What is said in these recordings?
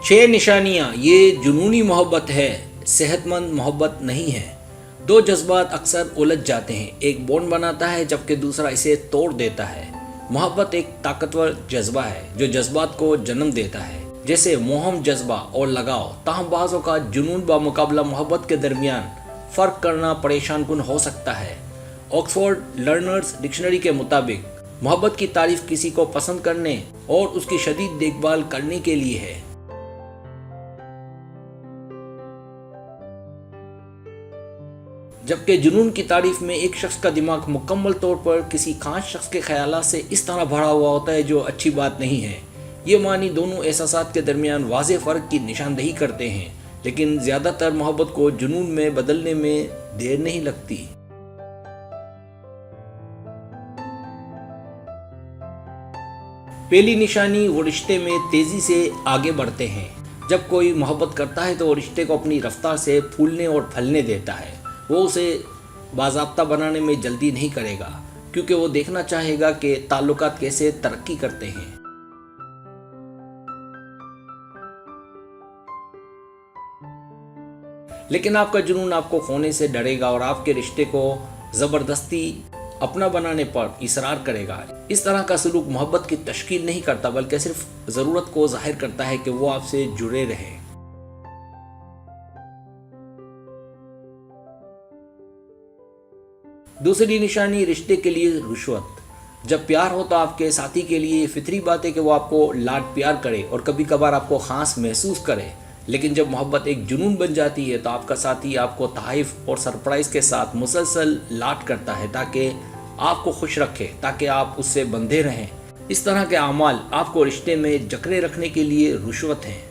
6 निशानियाँ ये जुनूनी मोहब्बत है, सेहतमंद मोहब्बत नहीं है। दो जज्बात अक्सर उलझ जाते हैं, एक बॉन्ड बनाता है जबकि दूसरा इसे तोड़ देता है। मोहब्बत एक ताकतवर जज्बा है जो जज्बात को जन्म देता है, जैसे मोहम जज्बा और लगाव। ताहम बाज़ों का जुनून बामुकाबला मोहब्बत के दरमियान फ़र्क करना परेशान कुन हो सकता है। ऑक्सफोर्ड लर्नर्स डिक्शनरी के मुताबिक मोहब्बत की तारीफ किसी को पसंद करने और उसकी शदीद देखभाल करने के लिए है। जबकि जुनून की तारीफ में एक शख्स का दिमाग मुकम्मल तौर पर किसी खास शख्स के ख्यालात से इस तरह भरा हुआ होता है जो अच्छी बात नहीं है। ये मानी दोनों एहसासात के दरमियान वाज़ेह फ़र्क की निशानदही करते हैं, लेकिन ज़्यादातर मोहब्बत को जुनून में बदलने में देर नहीं लगती। पहली निशानी, वो रिश्ते में तेज़ी से आगे बढ़ते हैं। जब कोई मोहब्बत करता है तो वो रिश्ते को अपनी रफ्तार से फूलने और फलने देता है। वो उसे बाज़ाब्ता बनाने में जल्दी नहीं करेगा, क्योंकि वो देखना चाहेगा कि ताल्लुकात कैसे तरक्की करते हैं। लेकिन आपका जुनून आपको खोने से डरेगा और आपके रिश्ते को ज़बरदस्ती अपना बनाने पर इसरार करेगा। इस तरह का सलूक मोहब्बत की तश्कील नहीं करता, बल्कि सिर्फ ज़रूरत को ज़ाहिर करता है कि वो आपसे जुड़े रहें। दूसरी निशानी, रिश्ते के लिए रुश्वत। जब प्यार हो तो आपके साथी के लिए फितरी बात है कि वो आपको लाड प्यार करे और कभी कभार आपको ख़ास महसूस करे। लेकिन जब मोहब्बत एक जुनून बन जाती है तो आपका साथी आपको तहफ़ और सरप्राइज़ के साथ मुसलसल लाड करता है ताकि आपको खुश रखे, ताकि आप उससे बंधे रहें। इस तरह के अमाल आपको रिश्ते में जकड़े रखने के लिए रुश्वत हैं।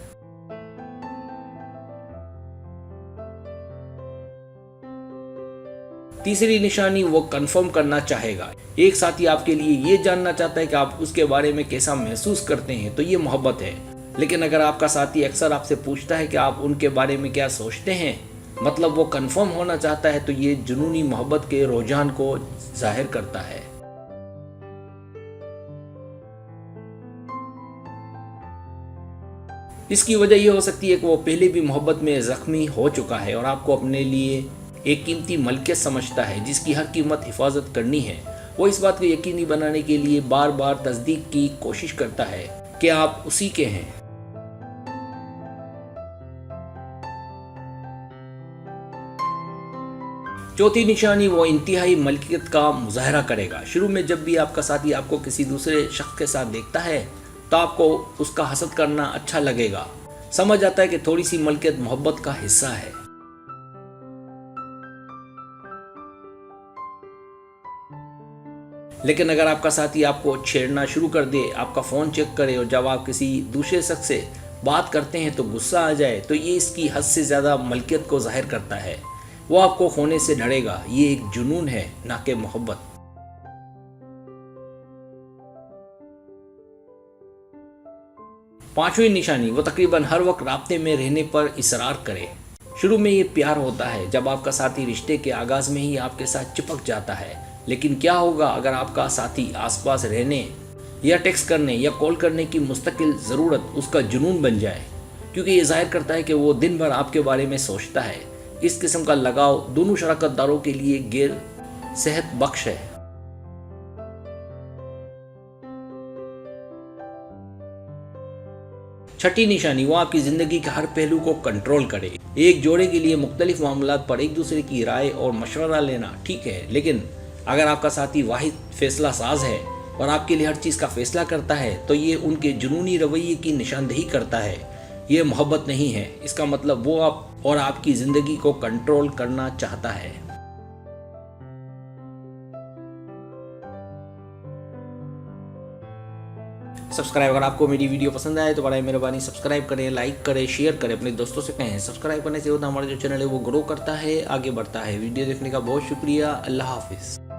तीसरी निशानी, वो कंफर्म करना चाहेगा। एक साथी आपके लिए ये जानना चाहता है कि आप उसके बारे में कैसा महसूस करते हैं, तो ये मोहब्बत है। लेकिन अगर आपका साथी अक्सर आपसे पूछता है कि आप उनके बारे में क्या सोचते हैं, मतलब वो कंफर्म होना चाहता है, तो ये जुनूनी मोहब्बत के रुझान को जाहिर करता है। इसकी वजह यह हो सकती है कि वो पहले भी मोहब्बत में जख्मी हो चुका है और आपको अपने लिए एक कीमती मलकियत समझता है जिसकी हर कीमत हिफाजत करनी है। वो इस बात को यकीनी बनाने के लिए बार बार तस्दीक की कोशिश करता है कि आप उसी के हैं। चौथी निशानी, वो इंतहाई मलकियत का मुजाहरा करेगा। शुरू में जब भी आपका साथी आपको किसी दूसरे शख्स के साथ देखता है तो आपको उसका हसद करना अच्छा लगेगा। समझ आता है कि थोड़ी सी मलकियत मोहब्बत का हिस्सा है। लेकिन अगर आपका साथी आपको छेड़ना शुरू कर दे, आपका फ़ोन चेक करे और जब आप किसी दूसरे शख्स से बात करते हैं तो गुस्सा आ जाए, तो ये इसकी हद से ज़्यादा मलकियत को ज़ाहिर करता है। वो आपको खोने से डरेगा। ये एक जुनून है, ना कि मोहब्बत। पांचवी निशानी, वो तकरीबन हर वक्त राब्ते में रहने पर इसरार करे। शुरू में ये प्यार होता है जब आपका साथी रिश्ते के आगाज़ में ही आपके साथ चिपक जाता है। लेकिन क्या होगा अगर आपका साथी आसपास रहने या टेक्स्ट करने या कॉल करने की मुस्तकिल ज़रूरत उसका जुनून बन जाए, क्योंकि ये ज़ाहिर करता है कि वो दिन भर आपके बारे में सोचता है। इस किस्म का लगाव दोनों शराकतदारों के लिए गैर सेहत बख्श है। छठी निशानी, वो आपकी ज़िंदगी के हर पहलू को कंट्रोल करे। एक जोड़े के लिए मुख्तलिफ मामलात पर एक दूसरे की राय और मशवरा लेना ठीक है, लेकिन अगर आपका साथी वाहिद फैसला साज है और आपके लिए हर चीज़ का फैसला करता है तो ये उनके जुनूनी रवैये की निशानदही करता है। ये मोहब्बत नहीं है। इसका मतलब वो आप और आपकी ज़िंदगी को कंट्रोल करना चाहता है। सब्सक्राइब, अगर आपको मेरी वीडियो पसंद आए तो बड़ा मेहरबानी सब्सक्राइब करें, लाइक करें, शेयर करें, अपने दोस्तों से कहें। सब्सक्राइब करने से होता हमारा जो चैनल है वो ग्रो करता है, आगे बढ़ता है। वीडियो देखने का बहुत शुक्रिया। अल्लाह हाफिज़।